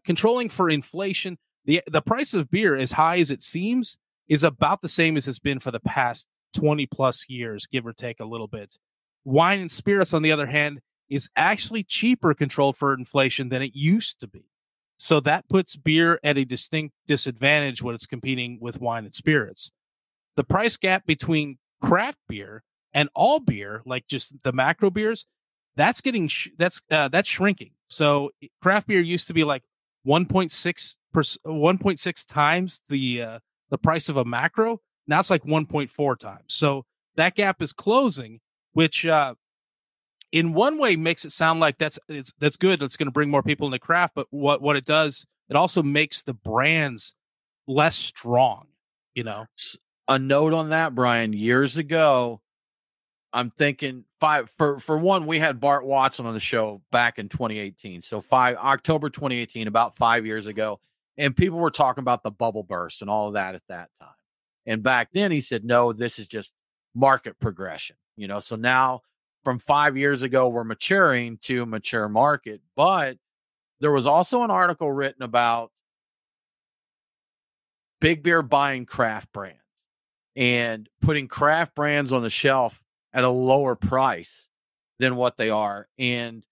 controlling for inflation, the price of beer, as high as it seems, is about the same as it's been for the past 20 plus years, give or take a little bit. Wine and spirits, on the other hand, is actually cheaper controlled for inflation than it used to be. So that puts beer at a distinct disadvantage when it's competing with wine and spirits. The price gap between craft beer and all beer, like just the macro beers, that's shrinking. So craft beer used to be like 1.6 times the price of a macro. Now it's like 1.4 times. So that gap is closing, which in one way makes it sound like that's good. It's going to bring more people into craft. But what it does, it also makes the brands less strong. You know, a note on that, Brian. Years ago, I'm thinking for one, we had Bart Watson on the show back in 2018. So October 2018, about 5 years ago, and people were talking about the bubble burst and all of that at that time. And back then he said, no, this is just market progression. You know, so now from 5 years ago, we're maturing to a mature market. But there was also an article written about big beer buying craft brands and putting craft brands on the shelf at a lower price than what they are, and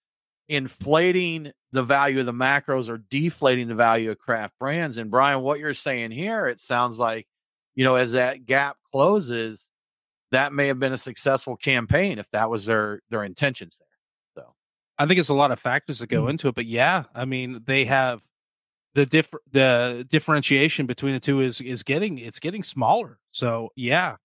inflating the value of the macros or deflating the value of craft brands. And Brian, what you're saying here, it sounds like, you know, as that gap closes, that may have been a successful campaign if that was their intentions there. So I think it's a lot of factors that go into it, but yeah, I mean, they have the differentiation between the two is getting smaller. So yeah,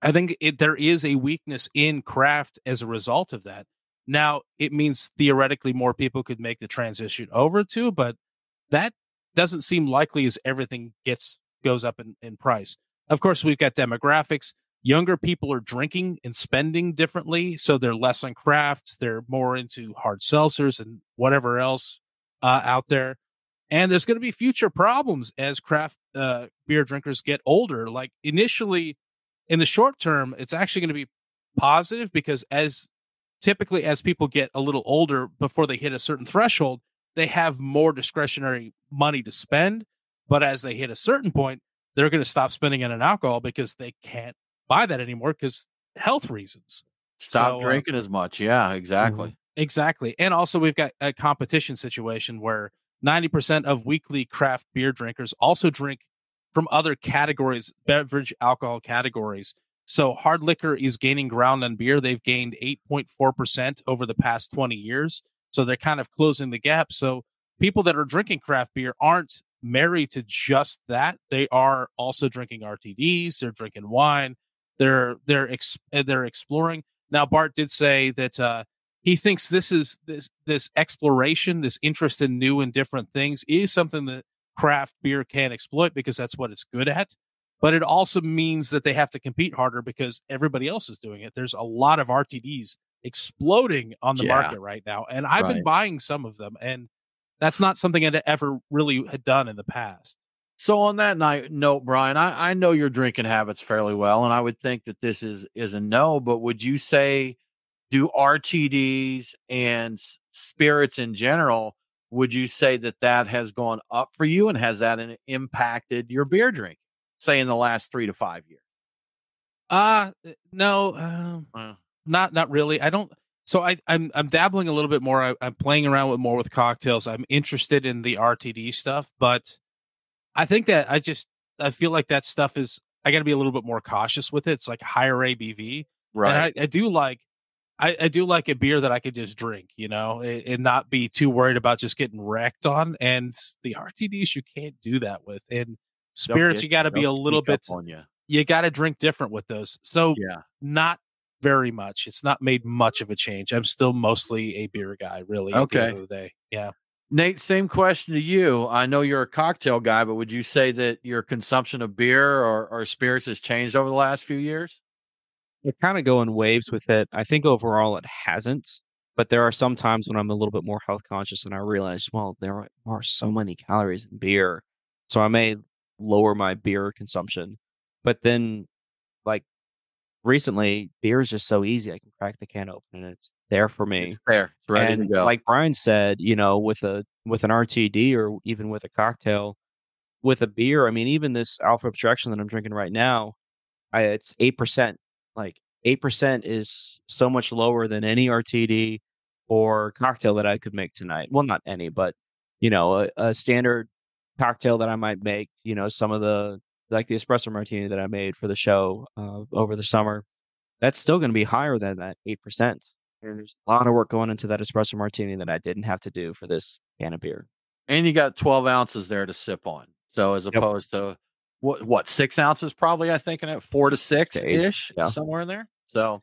I think there is a weakness in craft as a result of that. Now, it means theoretically more people could make the transition over to, but that doesn't seem likely as everything goes up in price. Of course, we've got demographics. younger people are drinking and spending differently, so they're less on craft. They're more into hard seltzers and whatever else out there. And there's going to be future problems as craft beer drinkers get older. Like initially, in the short term, it's actually going to be positive because as people get a little older before they hit a certain threshold, they have more discretionary money to spend. But as they hit a certain point, they're going to stop spending on alcohol because they can't buy that anymore because health reasons. Stop drinking as much. Yeah, exactly. Exactly. And also we've got a competition situation where 90% of weekly craft beer drinkers also drink from other categories, beverage alcohol categories. So hard liquor is gaining ground on beer. They've gained 8.4% over the past 20 years. So they're kind of closing the gap. So people that are drinking craft beer aren't married to just that. They are also drinking RTDs. They're drinking wine. They're exploring. Now, Bart did say that he thinks this exploration, this interest in new and different things is something that craft beer can exploit because that's what it's good at. But it also means that they have to compete harder because everybody else is doing it. There's a lot of RTDs exploding on the market right now. And I've been buying some of them, and that's not something I'd ever really had done in the past. So on that note, Brian, I know your drinking habits fairly well, and I would think that this is a no, but would you say, do RTDs and spirits in general, would you say that has gone up for you, and has that impacted your beer drinking, say in the last 3 to 5 years? No, not really. I don't. So I'm dabbling a little bit more. I'm playing around more with cocktails. I'm interested in the RTD stuff, but I think that I feel like that stuff is, I got to be a little bit more cautious with it. It's like higher ABV, right? And I do like a beer that I could just drink, and not be too worried about just getting wrecked on. And the RTDs, you can't do that with. And spirits, you got to be a little bit. You got to drink different with those. So not very much. It's not made much of a change. I'm still mostly a beer guy, really. At the end of the day. Yeah. Nate, same question to you. I know you're a cocktail guy, but would you say that your consumption of beer or spirits has changed over the last few years? I kind of go in waves with it. I think overall it hasn't, but there are some times when I'm a little bit more health conscious and I realize, well, there are so many calories in beer. So I may lower my beer consumption. But then, like, recently, beer is just so easy. I can crack the can open and it's there for me. It's there. It's ready to go. Like Brian said, with an RTD or even with a cocktail, with a beer, I mean, even this Alpha Abstraction that I'm drinking right now, it's 8%. Like 8% is so much lower than any RTD or cocktail that I could make tonight. Well, not any, but a standard cocktail that I might make. Some of the, like the espresso martini that I made for the show over the summer, that's still going to be higher than that 8%. There's a lot of work going into that espresso martini that I didn't have to do for this can of beer. And you got 12 ounces there to sip on. So as opposed to what 6 ounces probably, I think, in it 4 to 6 ish, somewhere in there. So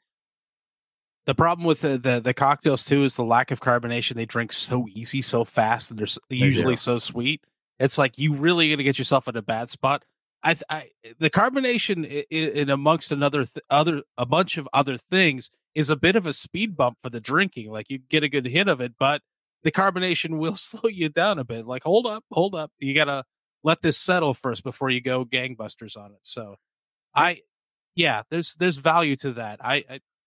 the problem with the cocktails too is the lack of carbonation. They drink so easy, so fast, and they're usually so sweet. It's like you really going to get yourself in a bad spot. The carbonation in amongst a bunch of other things is a bit of a speed bump for the drinking. Like you get a good hit of it, but the carbonation will slow you down a bit. Like hold up, you gotta let this settle first before you go gangbusters on it. So, there's value to that.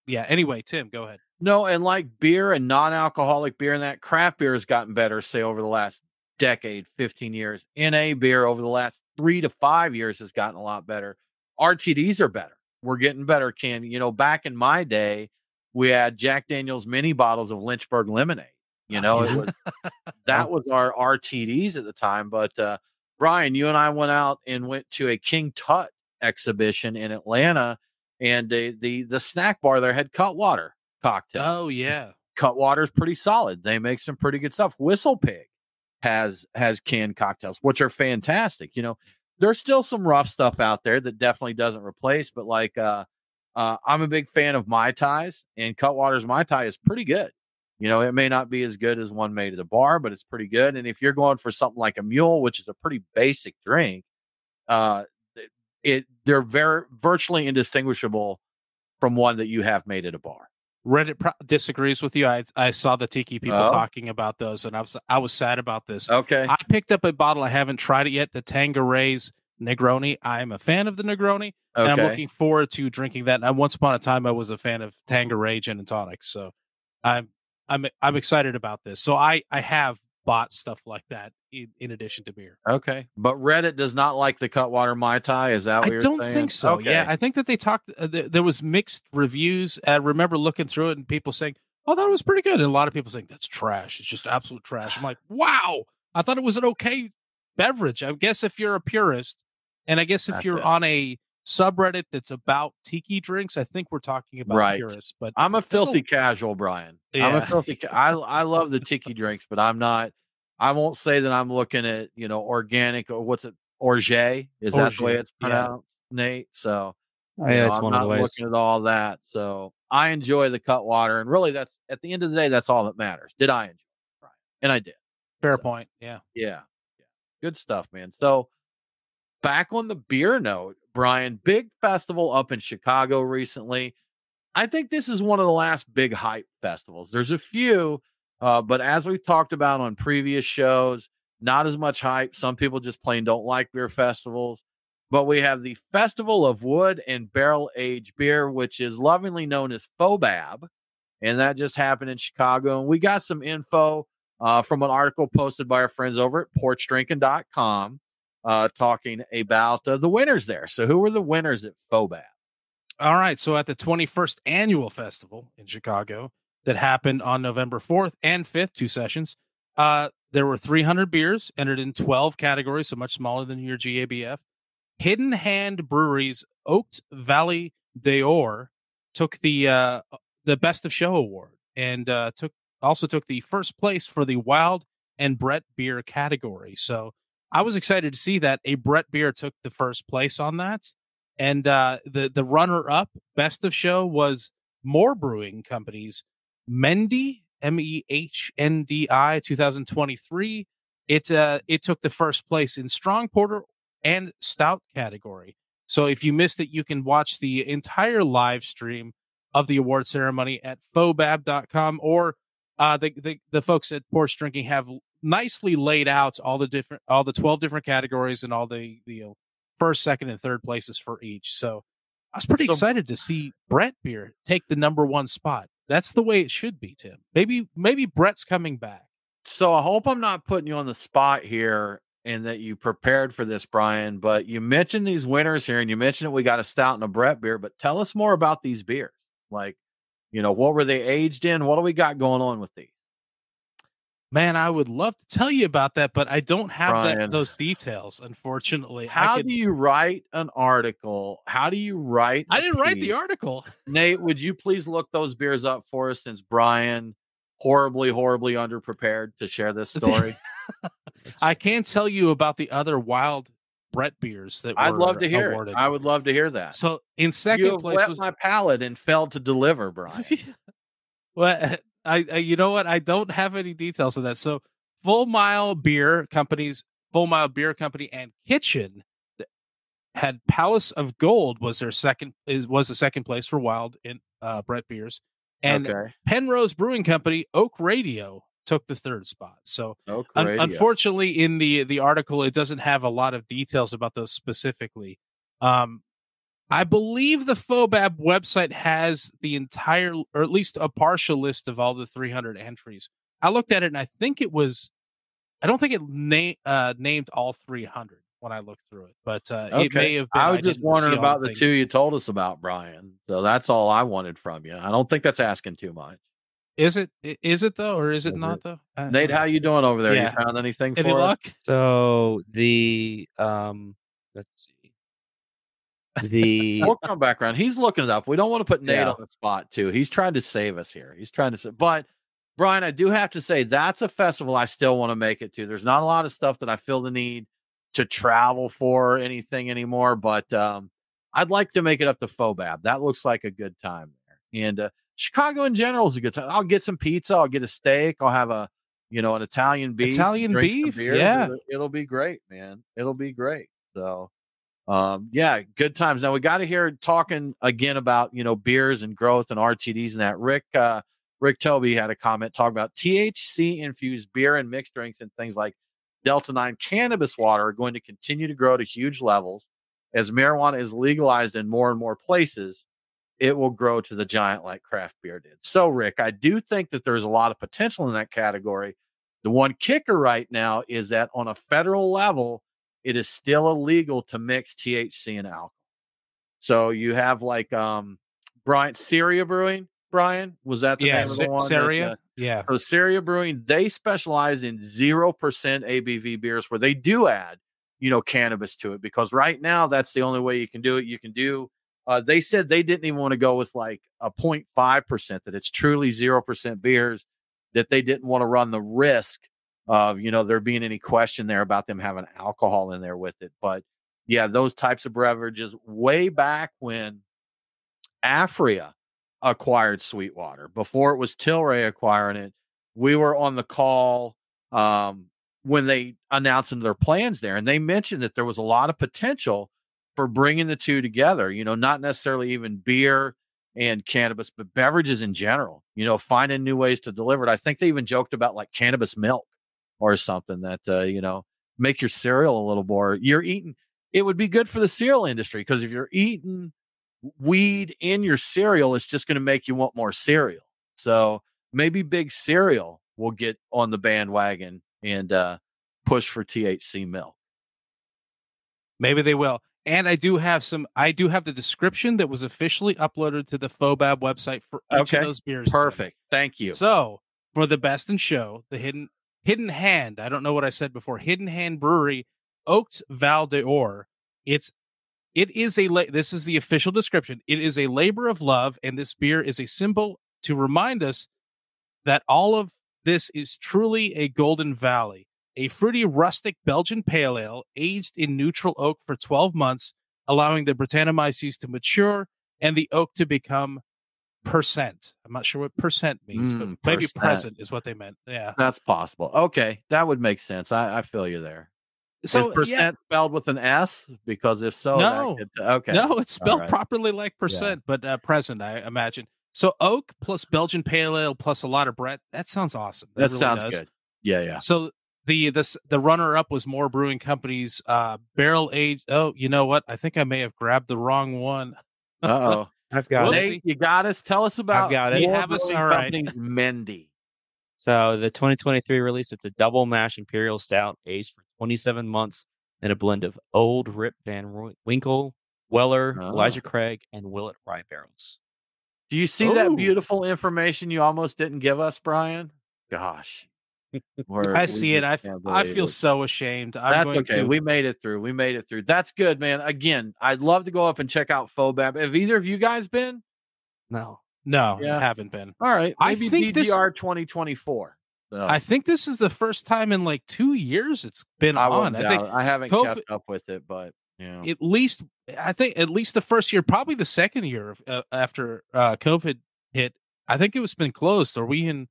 Anyway, Tim, go ahead. No, and like beer and non-alcoholic beer and that craft beer has gotten better, say over the last decade, 15 years. NA beer over the last 3 to 5 years has gotten a lot better. RTDs are better. We're getting better. Back in my day, we had Jack Daniel's mini bottles of Lynchburg lemonade. It was that was our RTDs at the time. But Brian, you and I went to a King Tut exhibition in Atlanta, and the snack bar there had Cutwater cocktails. Oh yeah, Cutwater's pretty solid. They make some pretty good stuff. Whistle Pig has canned cocktails, which are fantastic. There's still some rough stuff out there that definitely doesn't replace, but like I'm a big fan of Mai Tais, and Cutwater's Mai Tai is pretty good. It may not be as good as one made at the bar, but it's pretty good. And if you're going for something like a mule, which is a pretty basic drink, they're virtually indistinguishable from one that you have made at a bar. Reddit disagrees with you. I saw the tiki people talking about those, and I was sad about this. Okay. I picked up a bottle. I haven't tried it yet. The Tanqueray's Negroni. I'm a fan of the Negroni, and I'm looking forward to drinking that. And once upon a time, I was a fan of Tanqueray gin and tonics, so I'm excited about this. So I have bought stuff like that in addition to beer. Okay, but Reddit does not like the Cutwater Mai Tai. Is that what you're saying? I don't think so. Okay. Yeah, I think that they talked. There was mixed reviews. I remember looking through it and people saying, "Oh, that was pretty good," and a lot of people saying that's trash. It's just absolute trash. I'm like, wow, I thought it was an okay beverage. I guess if you're a purist, and I guess if you're on a subreddit that's about tiki drinks, I think we're talking about purists. But I'm a filthy casual, Brian. Yeah. I'm a filthy. I love the tiki drinks, but I'm not. I won't say that I'm looking at organic or what's it, orge? Is that the way it's pronounced, Nate? So it's I'm one not of the ways. looking at all that. So I enjoy the Cutwater, and really, that's at the end of the day, that's all that matters. Did I enjoy it, Brian? And I did. Fair point. Yeah. Good stuff, man. So back on the beer note, Brian, big festival up in Chicago recently. I think this is one of the last big hype festivals. There's a few, but as we've talked about on previous shows, not as much hype. Some people just plain don't like beer festivals. But we have the Festival of Wood and Barrel Aged Beer, which is lovingly known as FoBAB. And that just happened in Chicago. And we got some info from an article posted by our friends over at porchdrinking.com talking about the winners there. So who were the winners at FoBAB? All right. So at the 21st annual festival in Chicago that happened on November 4th and 5th, 2 sessions, there were 300 beers entered in 12 categories, so much smaller than your GABF. Hidden Hand Brewery's Oaked Valley d'Or took the Best of Show award and took the first place for the Wild and Brett beer category. So I was excited to see that a Brett beer took the first place on that. And the runner-up Best of Show was More Brewing Company's Mendi, MEHNDI 2023. It took the first place in Strong Porter and Stout category. So if you missed it, you can watch the entire live stream of the award ceremony at FoBAB.com, or the folks at Porch Drinking have nicely laid out all the 12 different categories and all the first, second, and third places for each. So I was pretty excited to see Brett beer take the number 1 spot. That's the way it should be, Tim. Maybe Brett's coming back. So I hope I'm not putting you on the spot here and that you prepared for this, Brian, but you mentioned these winners here and you mentioned that we got a stout and a Brett beer, but tell us more about these beers. Like, what were they aged in? What do we got going on with these? Man, I would love to tell you about that, but I don't have those details, unfortunately. How do you write an article? How do you write? I didn't write the article. Nate, would you please look those beers up for us, since Brian horribly underprepared to share this story? I can't tell you about the other wild Brett beers that I'd love to hear awarded. I would love to hear that. So in second place wet my palate and failed to deliver, Brian. Well, you know what? I don't have any details of that. So Full Mile Beer Company and Kitchen had Palace of Gold was the second place for wild in Brett beers, and Penrose Brewing Company Oak Radio took the third spot. So unfortunately, in the article, it doesn't have a lot of details about those specifically. I believe the FoBAB website has the entire, or at least a partial list of all the 300 entries. I looked at it and I don't think it named all 300 when I looked through it, but it may have been. I was just wondering about the 2 you told us about, Brian. So that's all I wanted from you. I don't think that's asking too much. Is it though, or is it not though? Nate, how you doing over there? Yeah. You found anything Any for luck? us? So the let's see. We'll come back around. He's looking it up. We don't want to put Nate on the spot too. He's trying to save us here. But Brian, I do have to say that's a festival I still want to make it to. There's not a lot of stuff that I feel the need to travel for or anything anymore, but I'd like to make it up to FoBAB. That looks like a good time there. And Chicago in general is a good time. I'll get some pizza. I'll get a steak. I'll have an Italian beef. Italian beef. Yeah. It'll be great, man. It'll be great. So Yeah, good times. Now we got to hear talking again about, beers and growth and RTDs and that. Rick Toby had a comment talking about THC infused beer and mixed drinks and things like Delta 9 cannabis water are going to continue to grow to huge levels. As marijuana is legalized in more and more places, it will grow to the giant like craft beer did. So, Rick, I do think that there's a lot of potential in that category. The one kicker right now is that on a federal level, it is still illegal to mix THC and alcohol. So you have like Brian Syria Brewing. Brian, was that the name of the one? Syria. Yeah. So Syria Brewing, they specialize in 0% ABV beers where they do add, cannabis to it, because right now that's the only way you can do it. You can do. They said they didn't even want to go with like a 0.5%, that it's truly 0% beers, that they didn't want to run the risk of, there being any question there about them having alcohol in there with it. But yeah, those types of beverages way back when Afria acquired Sweetwater, before it was Tilray acquiring it, we were on the call when they announced their plans there. And they mentioned that there was a lot of potential for bringing the two together, not necessarily even beer and cannabis, but beverages in general, finding new ways to deliver it. I think they even joked about like cannabis milk or something that, make your cereal a little more. It would be good for the cereal industry, because if you're eating weed in your cereal, it's just going to make you want more cereal. So maybe Big Cereal will get on the bandwagon and push for THC milk. Maybe they will. And I do have the description that was officially uploaded to the FoBAB website for each of those beers. Perfect. Thank you. So for the best in show, the Hidden Hand, I don't know what I said before, Hidden Hand Brewery, Oaked Val d'Or. This is the official description. It is a labor of love, and this beer is a symbol to remind us that all of this is truly a Golden Valley. A fruity, rustic Belgian pale ale aged in neutral oak for 12 months, allowing the Brettanomyces to mature and the oak to become percent. I'm not sure what percent means, but maybe present is what they meant. Yeah, that's possible. Okay, that would make sense. I feel you there. So, is percent spelled with an S? Because if so, no, it's spelled properly like percent, but present, I imagine. So oak plus Belgian pale ale plus a lot of Brett. That sounds awesome. That really sounds good. Yeah. So the runner up was Moore Brewing Company's barrel aged. Oh, you know what? I think I may have grabbed the wrong one. Uh-oh. I've got it. You got us. Tell us about. I've got it. You have us. All right. Mendy. So the 2023 release, it's a double mash imperial stout aged for 27 months in a blend of old Rip Van Winkle, Weller, Elijah Craig, and Willet rye barrels. Do you see that beautiful information you almost didn't give us, Brian? Gosh. I see it. I feel so ashamed. That's okay. We made it through. That's good, man. Again, I'd love to go up and check out FoBAB. Have either of you guys been? No, haven't been. All right. Maybe I think DGR 2024. So. I think this is the first time in like 2 years it's been on. I think I haven't kept up with it, but at least the first year, probably the second year after COVID hit. I think been closed. Are we in?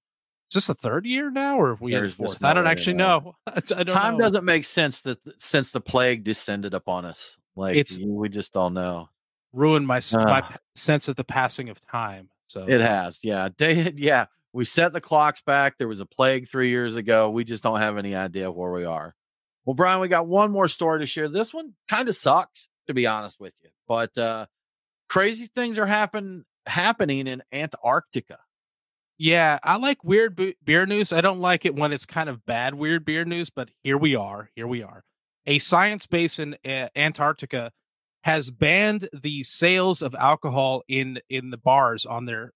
Is this the third year now, or are we in fourth? I don't actually know. Time doesn't make sense since the plague descended upon us. Like we just all know. Ruined my sense of the passing of time. So it has, yeah. We set the clocks back. There was a plague 3 years ago. We just don't have any idea where we are. Well, Brian, we got one more story to share. This one kind of sucks, to be honest with you, but crazy things are happening in Antarctica. Yeah, I like weird beer news. I don't like it when it's kind of bad weird beer news, but here we are. A science base in Antarctica has banned the sales of alcohol in the bars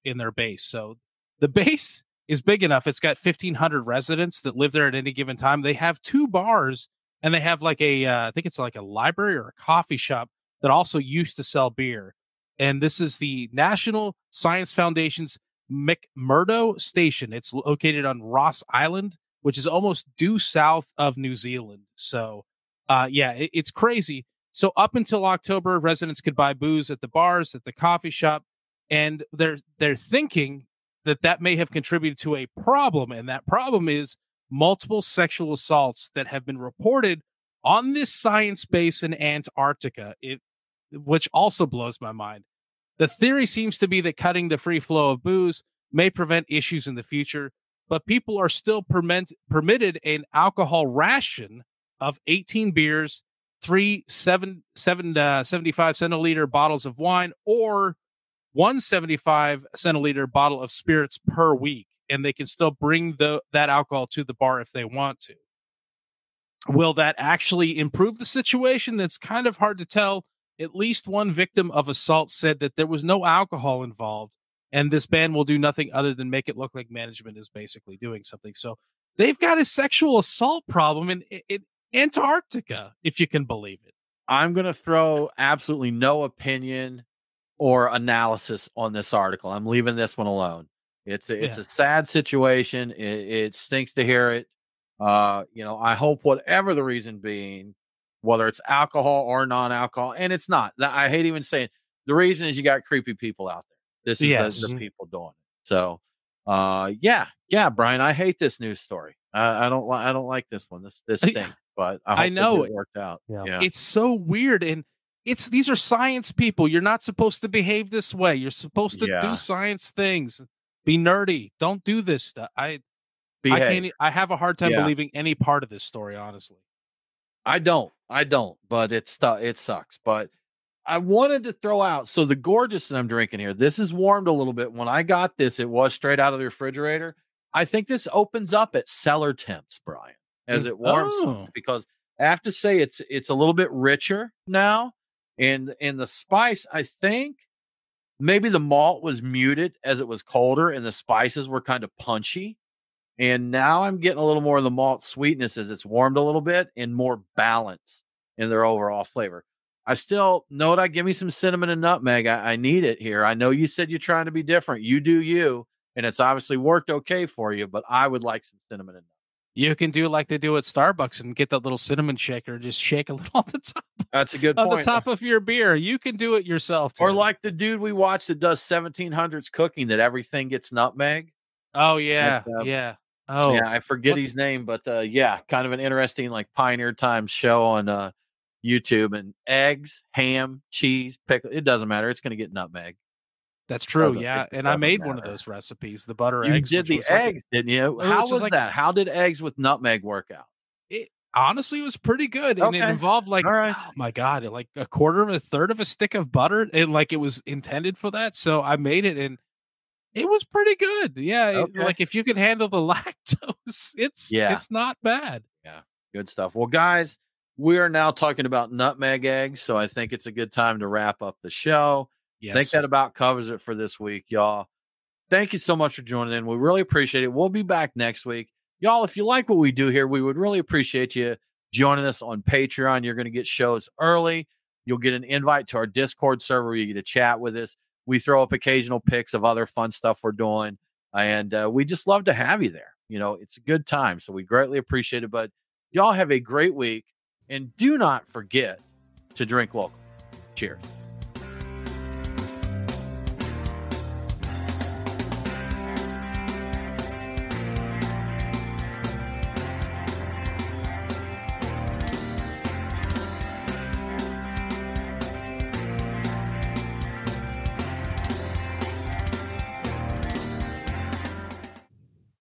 in their base. So the base is big enough. It's got 1,500 residents that live there at any given time. They have 2 bars, and they have like I think it's like a library or a coffee shop that also used to sell beer. And this is the National Science Foundation's McMurdo Station. It's located on Ross Island, which is almost due south of New Zealand. So, it's crazy. So up until October, residents could buy booze at the bars, at the coffee shop, and they're thinking that may have contributed to a problem, and that problem is multiple sexual assaults that have been reported on this science base in Antarctica, which also blows my mind. The theory seems to be that cutting the free flow of booze may prevent issues in the future, but people are still permitted an alcohol ration of 18 beers, 75 centiliter bottles of wine, or 175 centiliter bottle of spirits per week, and they can still bring that alcohol to the bar if they want to. Will that actually improve the situation? That's kind of hard to tell. At least one victim of assault said that there was no alcohol involved, and this ban will do nothing other than make it look like management is basically doing something. So they've got a sexual assault problem in Antarctica, if you can believe it. I'm going to throw absolutely no opinion or analysis on this article. I'm leaving this one alone. It's a sad situation. It stinks to hear it. I hope whatever the reason being, whether it's alcohol or non-alcohol, and it's not. I hate even saying the reason is you got creepy people out there. This is the people doing it. So, Brian, I hate this news story. I don't like this one. This stinks. But I know it worked out. Yeah. It's so weird, and these are science people. You're not supposed to behave this way. You're supposed to do science things. Be nerdy. Don't do this stuff. I have a hard time believing any part of this story, honestly. I don't, but it sucks. But I wanted to throw out, so the Gorgeous that I'm drinking here, this is warmed a little bit. When I got this, it was straight out of the refrigerator. I think this opens up at cellar temps, Brian, as it warms up, because I have to say it's a little bit richer now. And the spice, I think maybe the malt was muted as it was colder and the spices were kind of punchy. And now I'm getting a little more of the malt sweetness as it's warmed a little bit and more balance in their overall flavor. I still know that give me some cinnamon and nutmeg. I need it here. I know you said you're trying to be different. You do you, and it's obviously worked okay for you, but I would like some cinnamon and nutmeg. You can do like they do at Starbucks and get that little cinnamon shaker. Just shake a little on the top. That's a good point. On the top of your beer. You can do it yourself, too. Or like the dude we watched that does 1700s cooking, that everything gets nutmeg. Oh, yeah. Oh, yeah. I forget his name, but kind of an interesting like Pioneer Times show on YouTube. And eggs, ham, cheese, pickle. It doesn't matter. It's going to get nutmeg. That's true, and I made one of those recipes, the butter eggs. You did the eggs, didn't you? How was that? How did eggs with nutmeg work out? It honestly was pretty good, and it involved oh my God, like a quarter of a third of a stick of butter, and like it was intended for that. So I made it, and it was pretty good. Yeah, like if you can handle the lactose, it's not bad. Yeah, good stuff. Well, guys, we are now talking about nutmeg eggs, so I think it's a good time to wrap up the show. Yes. I think that about covers it for this week, y'all. Thank you so much for joining in. We really appreciate it. We'll be back next week. Y'all, if you like what we do here, we would really appreciate you joining us on Patreon. You're going to get shows early. You'll get an invite to our Discord server where you get to chat with us. We throw up occasional pics of other fun stuff we're doing, and we just love to have you there. It's a good time, so we greatly appreciate it. But y'all have a great week, and do not forget to drink local. Cheers.